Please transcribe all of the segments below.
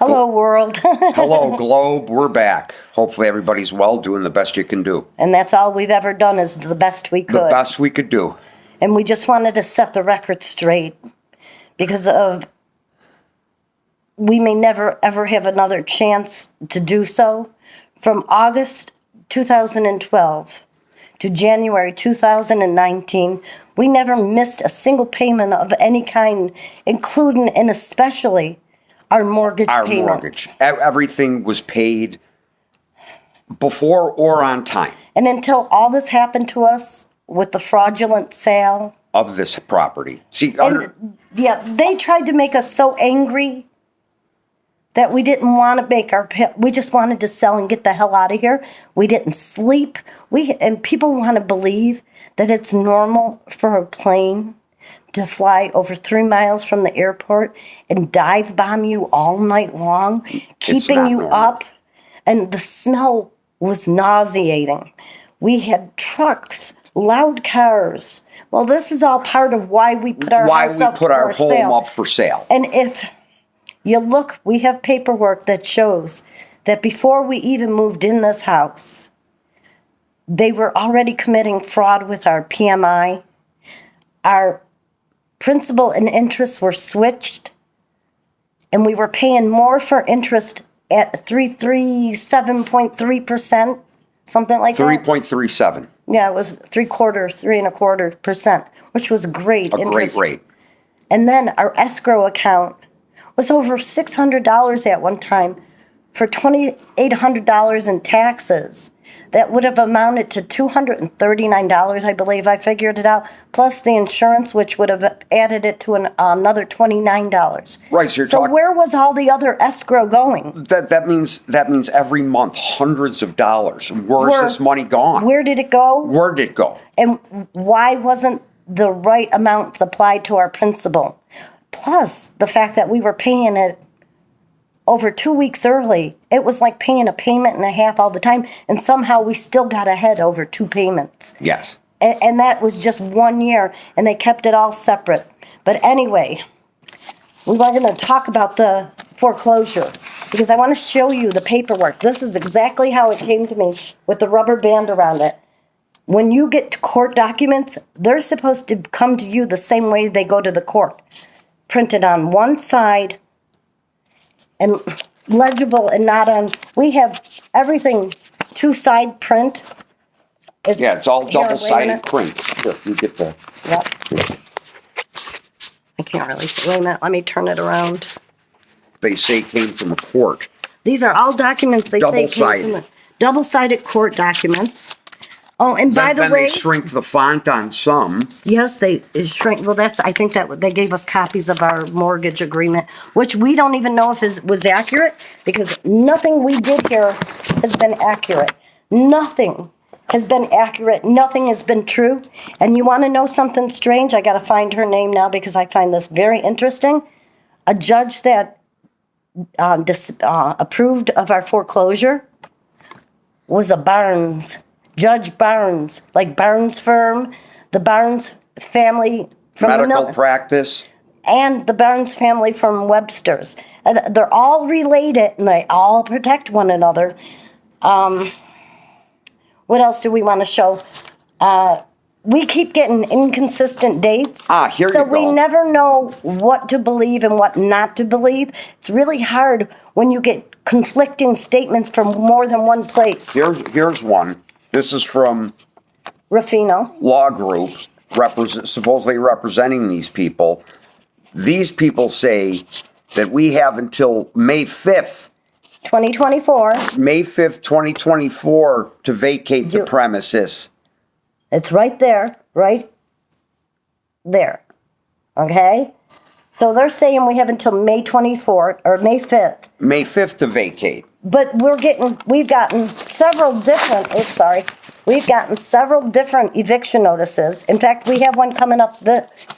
Hello, world. Hello, globe. We're back. Hopefully everybody's well, doing the best you can do. And that's all we've ever done is the best we could. The best we could do. And we just wanted to set the record straight because we may never, ever have another chance to do so. From August 2012 to January 2019, we never missed a single payment of any kind, including and especially our mortgage payments. Everything was paid before or on time. And until all this happened to us with the fraudulent sale of this property. See, they tried to make us so angry that we didn't want to we just wanted to sell and get the hell out of here. We didn't sleep. And people want to believe that it's normal for a plane to fly over 3 miles from the airport and dive bomb you all night long, keeping you up. And the smell was nauseating. We had trucks, loud cars. Well, this is all part of why we put our home up for sale. And if you look, we have paperwork that shows that before we even moved in this house, they were already committing fraud with our PMI. Our principal and interest were switched, and we were paying more for interest at 7.3%, something like that. 3.37. Yeah, it was 3.25%, which was great. Great rate. And then our escrow account was over $600 at one time for $2,800 in taxes. That would have amounted to $239, I believe. I figured it out. Plus the insurance, which would have added it to another $29. Right. So where was all the other escrow going? That means every month hundreds of dollars. Where's this money gone? Where did it go? Where did it go? And why wasn't the right amounts applied to our principal? Plus the fact that we were paying it over 2 weeks early. It was like paying a payment and a half all the time, and somehow we still got ahead over 2 payments. Yes. And that was just 1 year, and they kept it all separate. But anyway, we were going to talk about the foreclosure because I want to show you the paperwork. This is exactly how it came to me with the rubber band around it. When you get court documents, they're supposed to come to you the same way they go to the court. Printed on one side and legible and not on. We have everything 2-side print. It's all double-sided print. Here, you get the. Yep. I can't really see. Wait a minute. Let me turn it around. They say came from a court. These are all documents they say came from double-sided court documents. Oh, and by the way, they shrink the font on some. Yes, they shrink. Well, I think that they gave us copies of our mortgage agreement, which we don't even know if was accurate because nothing we did here has been accurate. Nothing has been accurate. Nothing has been true. And you want to know something strange? I got to find her name now because I find this very interesting. A judge that approved of our foreclosure was a Barnes. Judge Barnes, like Barnes firm, the Barnes family from medical practice, and the Barnes family from Webster's. They're all related, and they all protect one another. What else do we want to show? We keep getting inconsistent dates. Here you go. So we never know what to believe and what not to believe. It's really hard when you get conflicting statements from more than one place. Here's one. This is from Ruffino Law Group, supposedly representing these people. These people say that we have until May 5th, 2024. May 5th, 2024 to vacate the premises. It's right there. Okay? So they're saying we have until May 24th or May 5th. May 5th to vacate. But we've gotten several different eviction notices. In fact, we have one coming up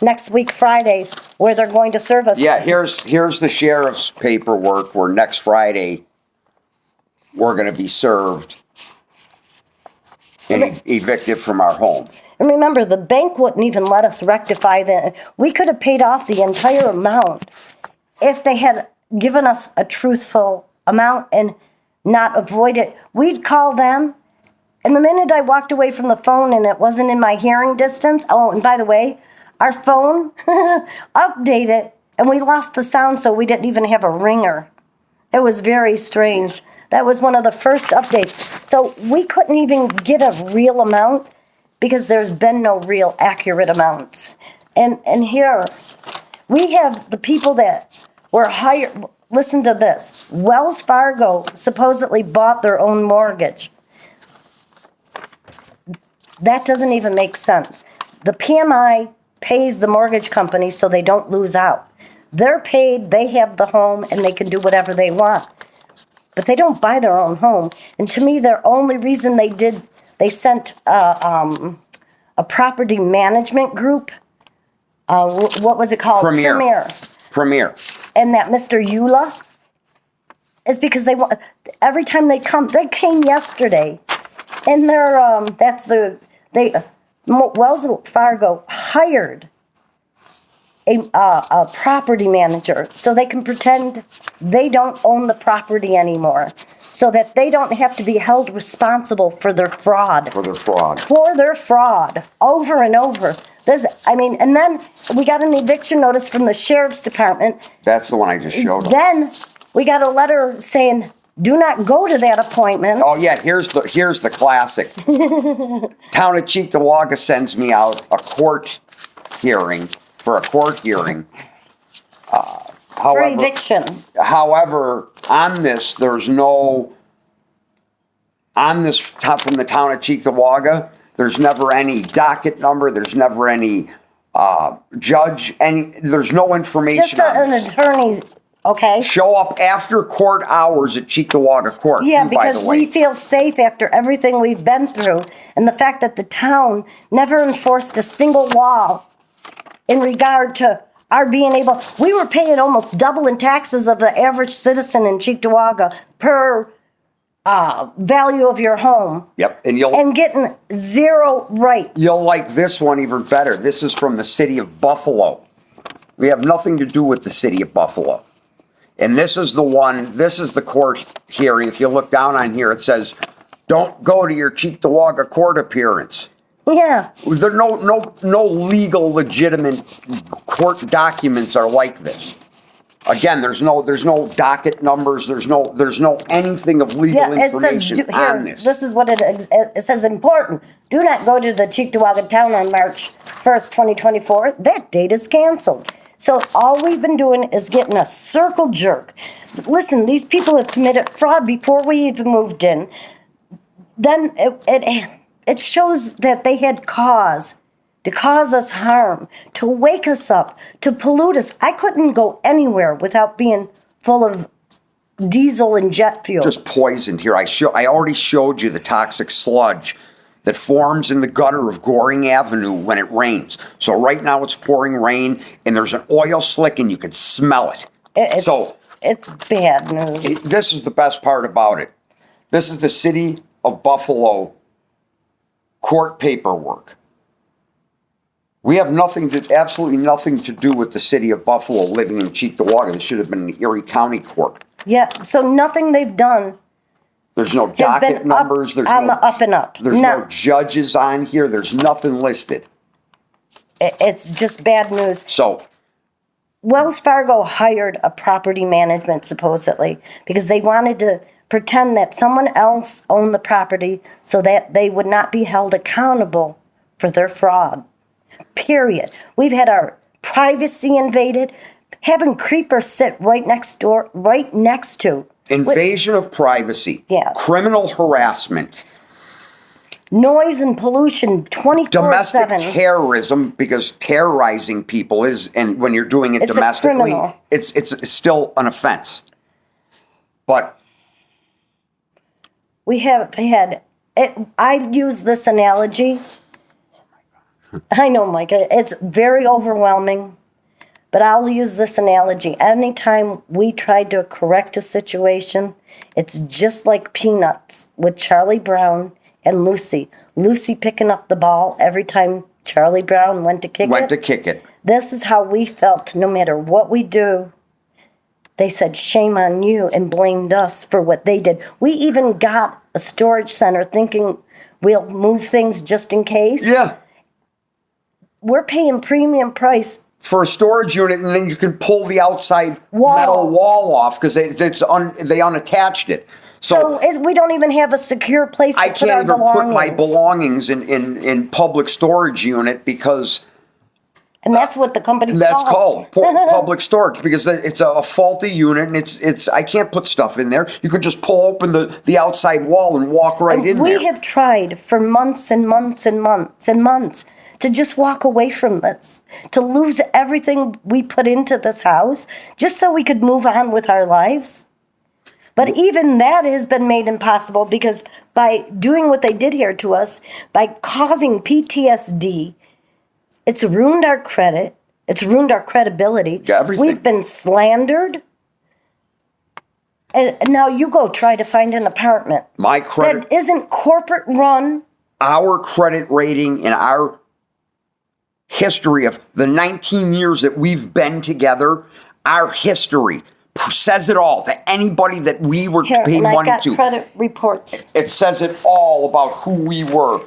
next week, Friday, where they're going to serve us. Yeah, here's the sheriff's paperwork where next Friday we're going to be served and evicted from our home. And remember, the bank wouldn't even let us rectify that. We could have paid off the entire amount if they had given us a truthful amount and not avoid it. We'd call them, and the minute I walked away from the phone and it wasn't in my hearing distance, oh, and by the way, our phone updated, and we lost the sound, so we didn't even have a ringer. It was very strange. That was one of the first updates. So we couldn't even get a real amount because there's been no real accurate amounts. And here, we have the people that were hired. Listen to this. Wells Fargo supposedly bought their own mortgage. That doesn't even make sense. The PMI pays the mortgage company so they don't lose out. They're paid, they have the home, and they can do whatever they want. But they don't buy their own home. And to me, their only reason they sent a property management group. What was it called? Premier. And that Mr. Eula is because they want, every time they came yesterday, and Wells Fargo hired a property manager so they can pretend they don't own the property anymore, so that they don't have to be held responsible for their fraud. Over and over. And then we got an eviction notice from the sheriff's department. That's the one I just showed them. Then we got a letter saying, do not go to that appointment. Oh yeah, here's the classic. Town of Cheektowaga sends me out for a court hearing. For eviction. However, on this, from the town of Cheektowaga, there's never any docket number. There's never any judge. There's no information. Just an attorney's. Okay. Show up after court hours at Cheektowaga Court. Yeah, because we feel safe after everything we've been through, and the fact that the town never enforced a single law in regard to our being able. We were paying almost double in taxes of the average citizen in Cheektowaga per value of your home. Yep, and getting zero rights. You'll like this one even better. This is from the city of Buffalo. We have nothing to do with the city of Buffalo. And this is the court hearing. If you look down on here, it says, don't go to your Cheektowaga court appearance. Yeah. There no legal, legitimate court documents are like this. Again, there's no docket numbers. There's no anything of legal information on this. This is what it says. Important. Do not go to the Cheektowaga town on March 1st, 2024. That date is canceled. So all we've been doing is getting a circle jerk. Listen, these people have committed fraud before we even moved in. Then it shows that they had cause to cause us harm, to wake us up, to pollute us. I couldn't go anywhere without being full of diesel and jet fuel. Just poisoned here. I already showed you the toxic sludge that forms in the gutter of Goring Avenue when it rains. So right now it's pouring rain, and there's an oil slick, and you can smell it. It's bad news. This is the best part about it. This is the city of Buffalo court paperwork. We have absolutely nothing to do with the city of Buffalo living in Cheektowaga. This should have been an Erie County court. Yeah, so nothing they've done. There's no docket numbers. There's on the up and up. There's no judges on here. There's nothing listed. It's just bad news. So, Wells Fargo hired a property management supposedly because they wanted to pretend that someone else owned the property so that they would not be held accountable for their fraud. Period. We've had our privacy invaded, having creepers sit right next to. Invasion of privacy. Yeah. Criminal harassment. Noise and pollution 24/7. Domestic terrorism, because terrorizing people and when you're doing it domestically, it's still an offense. But we have had it. I use this analogy. I know, Micah, it's very overwhelming, but I'll use this analogy. Anytime we try to correct a situation, it's just like Peanuts with Charlie Brown and Lucy. Lucy picking up the ball every time Charlie Brown went to kick it. Kick it. This is how we felt no matter what we do. they said, shame on you, and blamed us for what they did. We even got a storage center thinking we'll move things just in case. Yeah. We're paying premium price For a storage unit, and then you can pull the outside Wall. metal wall off because they unattached it. So we don't even have a secure place to I put our can't even belongings. put my belongings in public storage unit because And that's what the company's that's called. public storage, because it's a faulty unit, and it's I can't put stuff in there. You could just pull open the outside wall and walk right in there. We have tried for months and months and months and months to just walk away from this, to lose everything we put into this house just so we could move on with our lives. But even that has been made impossible because by doing what they did here to us, by causing PTSD, it's ruined our credit. It's ruined our credibility. Everything. We've been slandered. And now you go try to find an apartment My credit, that isn't corporate run. our credit rating and our history of the 19 years that we've been together, our history says it all to anybody that we were Here, paying and I money got to. credit reports. It says it all about who we were.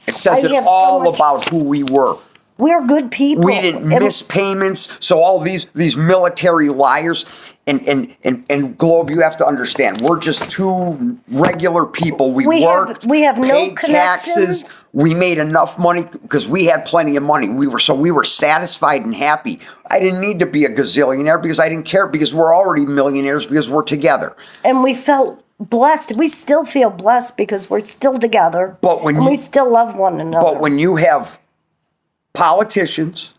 It says I it have so all much- about who we were. We're good people. We didn't And miss payments. So all these military liars and Globe, you have to understand, we're just two regular people. We worked. We have no paid connections. taxes. We made enough money because we had plenty of money. We were satisfied and happy. I didn't need to be a gazillionaire because I didn't care, because we're already millionaires because we're together. And we felt blessed. We still feel blessed because we're still together. But when and you- we still love one another. But when you have politicians,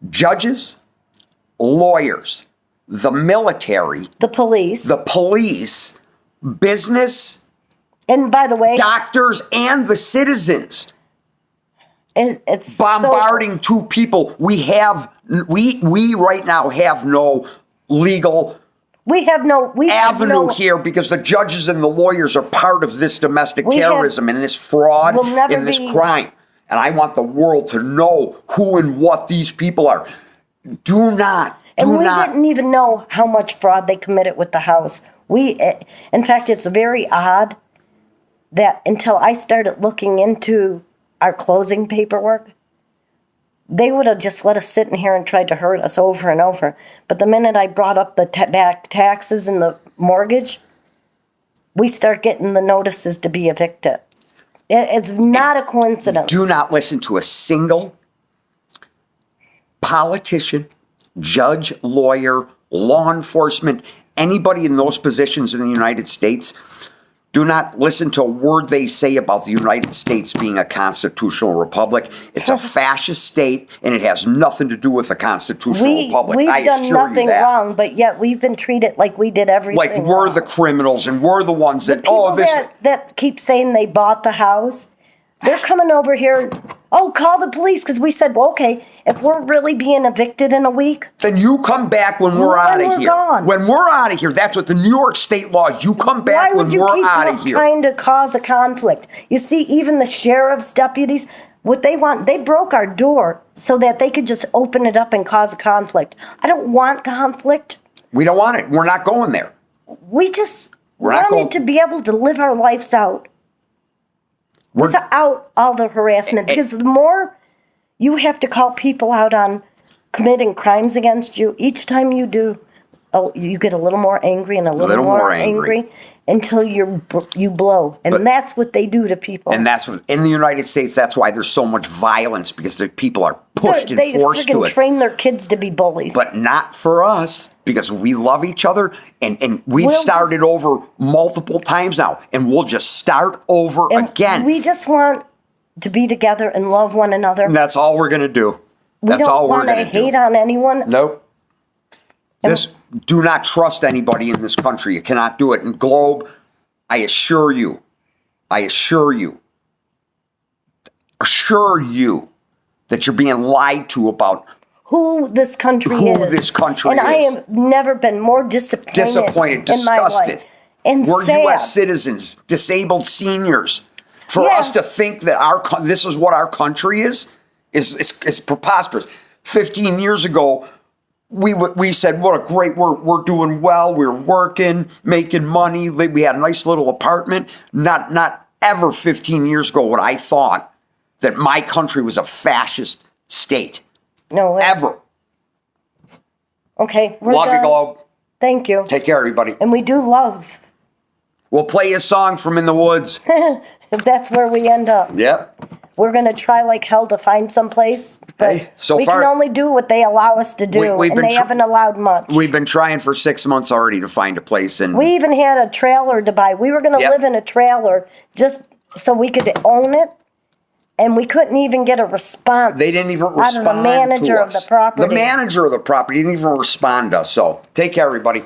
judges, lawyers, the military, the police. the police, business, And by the way, doctors, and the citizens it's bombarding two people, we right now have no legal we have no avenue here, because the judges and the lawyers are part of this domestic terrorism and this fraud We'll never and this be- crime. And I want the world to know who and what these people are. Do not. And we didn't even know how much fraud they committed with the house. In fact, it's very odd that until I started looking into our closing paperwork, they would have just let us sit in here and tried to hurt us over and over. But the minute I brought up the back taxes and the mortgage, we start getting the notices to be evicted. It's not a coincidence. Do not listen to a single politician, judge, lawyer, law enforcement, anybody in those positions in the United States. Do not listen to a word they say about the United States being a constitutional republic. It's a fascist state, and it has nothing to do with a constitutional republic. We've I done assure nothing you that. wrong, but yet we've been treated like we did everything Like we're wrong. the criminals, and we're the ones that, People that keep saying they bought the house, they're coming over here. Oh, call the police, because we said, well, okay, if we're really being evicted in a week, then you come back when we're out of we're here. gone. When we're out of here, that's what the New York State law is. You come back why when would you we're keep out of here. trying to cause a conflict? You see, even the sheriff's deputies, what they want, they broke our door so that they could just open it up and cause a conflict. I don't want conflict. We don't want it. We're not going there. We just We're not wanted to be able to live our lives out without all the harassment. Because the more you have to call people out on committing crimes against you, each time you do, you get a little more angry and a little more angry until you blow. And that's what they do to people. And that's what, in the United States, that's why there's so much violence, because the people are pushed and forced to They it. train their kids to be bullies. But not for us, because we love each other, and we've We'll started over multiple times now, and we'll just start over again. We just want to be together and love one another. And that's all we're going to do. We That's don't all we're want to going to do. hate on anyone. Nope. Do not trust anybody in this country. You cannot do it. And Globe, I assure you that you're being lied to about Who this country is. And I have never been more disappointed in my life. disappointed, And we're sad. U.S. citizens, disabled seniors. For Yeah. us to think that this is what our country is preposterous. 15 years ago, we said, what a great, we're doing well. We're working, making money. We had a nice little apartment. Not ever 15 years ago would I thought that my country was a fascist state. No way. Ever. Okay. We're Love you, done. Globe. Thank you. Take care, everybody. And we do love We'll play a song from In the Woods. if that's where we end up. Yep. We're going to try like hell to find some place, but Hey, so we far- can only do what they allow us to do, we've and been they haven't allowed much. We've been trying for 6 months already to find a place, and We even had a trailer to buy. We were going to Yep. live in a trailer just so we could own it, and we couldn't even get a response. they didn't even respond out of the manager to of the us. property. The manager of the property didn't even respond to us. So take care, everybody.